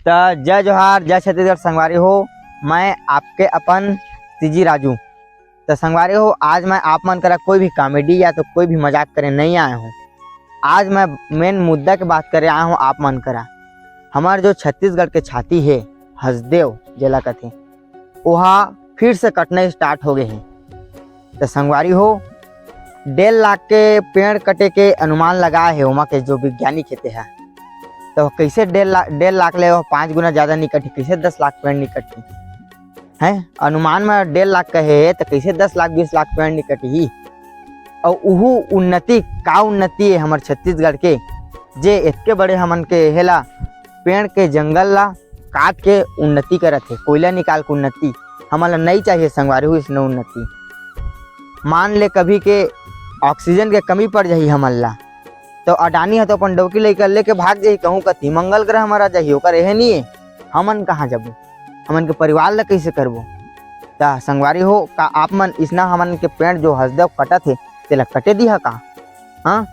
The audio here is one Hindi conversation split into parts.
तो जय जोहार, जय छत्तीसगढ़ संगवारी हो। मैं आपके अपन सीजी राजू। तो संगवारी हो, आज मैं आप मन करा कोई भी कॉमेडी या तो कोई भी मजाक करे नहीं आया हूँ। आज मैं मेन मुद्दा की बात करे आया हूँ आप मन करा। हमारे जो छत्तीसगढ़ के छाती है हसदेव जेला कथे, वहाँ फिर से कटना स्टार्ट हो गए हैं। तो संगवारी हो, 1.5 लाख के पेड़ कटे के अनुमान लगाए है वहाँ के जो वैज्ञानिक कहते हैं। तो कैसे 1.5 लाख ले 5 गुना ज़्यादा नहीं कटी, कैसे 10 लाख पेड़ नहीं कटी हैं। अनुमान में 1.5 लाख कहे तो कैसे 10 लाख 20 लाख पेड़ नहीं कटी ही। और उहू उन्नति का उन्नति है हमारे छत्तीसगढ़ के, जे इतने बड़े हमन के हेला पेड़ के जंगल ला काट के उन्नति करत है, कोयला निकाल के उन्नति हमारा नहीं चाहिए। संगवारी हुई इसने उन्नति मान ले कभी के ऑक्सीजन के कमी पड़ जाही हमन ला, तो अडानी है तो अपन डौकी लेकर लेके भाग जाही कहूँ कथी मंगल ग्रह हमारा जाही, ओकर एहे नहीं है। हमन कहाँ जबो, हमन के परिवार ला कैसे करबो। ता संगवारी हो, का आप मन इसना हमन के पेड़ जो हसदेव कटत है तेला कटे दिया का। हाँ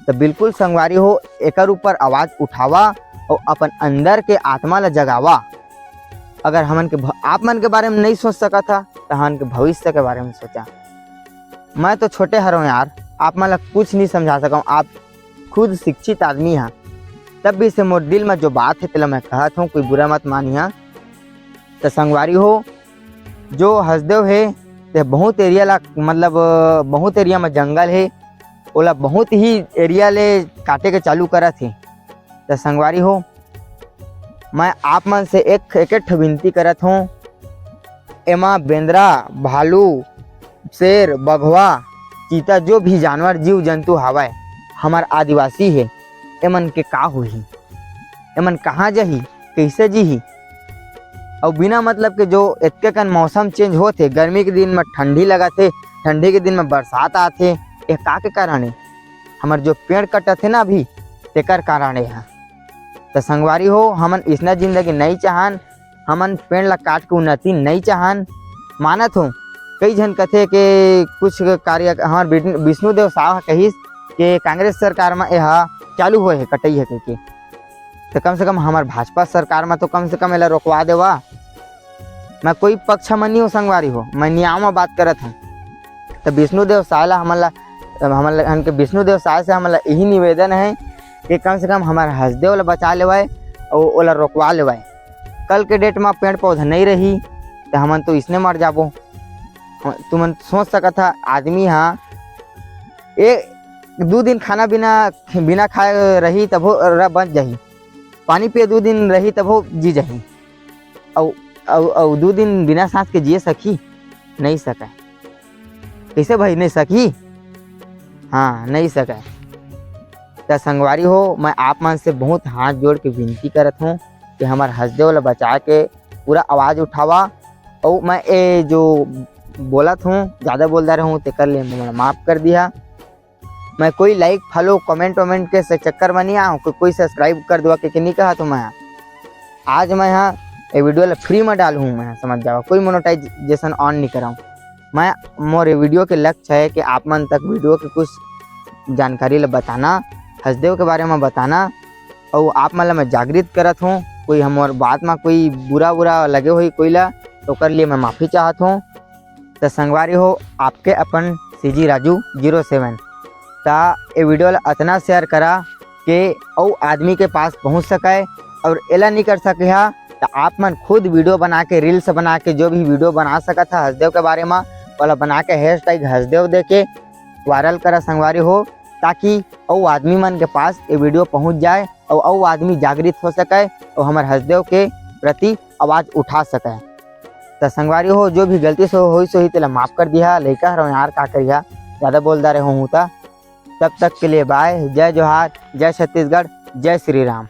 तो बिल्कुल संगवारी हो, एकर ऊपर आवाज उठावा और अपन अंदर के आत्मा ला जगावा। अगर हमन के आप मन के बारे में नहीं सोच सका था तो हमन के भविष्य के बारे में सोचा। मैं तो छोटे हरों यार, आप मन ला कुछ नहीं समझा सका। आप खुद शिक्षित आदमी हैं, तब भी से मोर दिल में जो बात है तेला मैं कहत हूँ, कोई बुरा मत मानिया। तो संगवारी हो, जो हसदेव है ते बहुत एरिया ला मतलब बहुत एरिया में जंगल है, ओला बहुत ही एरिया ले काटे के चालू करत है। तो संगवारी हो, मैं आप मन से एक विनती करत हूँ, एमा बेंद्रा, भालू, शेर, बघवा, चीता जो भी जानवर जीव जंतु हवाए हमार आदिवासी है, एमन के का होही, एमन कहाँ जही, कैसे जीही। और बिना मतलब के जो इतने कन मौसम चेंज होते, गर्मी के दिन में ठंडी लगाते, ठंडी के दिन में बरसात आते, ये का के कारण है, हमार जो पेड़ कटत है ना अभी तेकर कारण है। तो संगवारी हो, हमन इसना जिंदगी नहीं चाहन, हमन पेड़ ला काट के उन्नति नहीं चाहन। मानत हूँ कई जन कथे के कुछ कार्य हमार विष्णुदेव साहब कहिस कि कांग्रेस सरकार में यह चालू हुए है कटई है कह, तो कम से कम हमार भाजपा सरकार में तो कम से कम एला रोकवा देवा। मैं कोई पक्ष में नहीं हो संगवारी हो, मैं नियम में बात करत हूँ। तो विष्णुदेव साहला हमला के विष्णुदेव साह से हमला यही निवेदन है कि कम से कम हमारे हसदेव ला बचा लेवाए और ओला रोकवा लेवाए। कल के डेट में पेड़ पौधा नहीं रही तो हमन तो इसने मर जाबो। तुमन सोच सकत था आदमी हाँ 2 दिन खाना बिना खाए रही तब बच जाही, पानी पिए 2 दिन रही तब वो जी जाही, और 2 दिन बिना सांस के जिए सकी नहीं सके। कैसे भाई नहीं सकी, हाँ नहीं सके। तो संगवारी हो, मैं आप मन से बहुत हाथ जोड़ के विनती करत हूँ कि हमारे हसदेव ला बचा के पूरा आवाज़ उठावा। और मैं ये जो बोलत हूँ ज़्यादा बोलता रहूँ तो कर ले मैं माफ़ कर दिया। मैं कोई लाइक फॉलो कमेंट वमेंट के से चक्कर में नहीं आया हूँ, कोई सब्सक्राइब कर दो कि नहीं कहा। तो मैं आज मैं यहाँ ये वीडियो ला फ्री में डालूँ, मैं समझ जाओ कोई मोनेटाइजेशन ऑन नहीं कराऊँ। मैं मोर वीडियो के लक्ष्य है कि आप मन तक वीडियो के कुछ जानकारी ला बताना, हसदेव के बारे में बताना, और आप मन ला मैं जागृत करत हूँ। कोई हमार बात में कोई बुरा लगे हुई कोई ला तो कर लिए मैं माफ़ी चाहत हूँ। तो संगवारी हो, आपके अपन सीजी राजू 07। ता ये वीडियो ला इतना शेयर करा कि और आदमी के पास पहुंच सके, और एला नहीं कर सके हा तो आप मन खुद वीडियो बना के रील्स बना के जो भी वीडियो बना सका था हसदेव के बारे में वाला बना के हैशटैग हसदेव दे के वायरल करा संगवारी हो, ताकि और आदमी मन के पास ये वीडियो पहुंच जाए और आदमी जागृत हो सके और हमारे हसदेव के प्रति आवाज़ उठा सके। तो संगवारी हो, जो भी गलती से हो सो ही तेला माफ़ कर दिया। लेकर रहो यार का करिया, ज़्यादा बोलता रहे हूँ। तब तक के लिए बाय, जय जोहार, जय छत्तीसगढ़, जय श्री राम।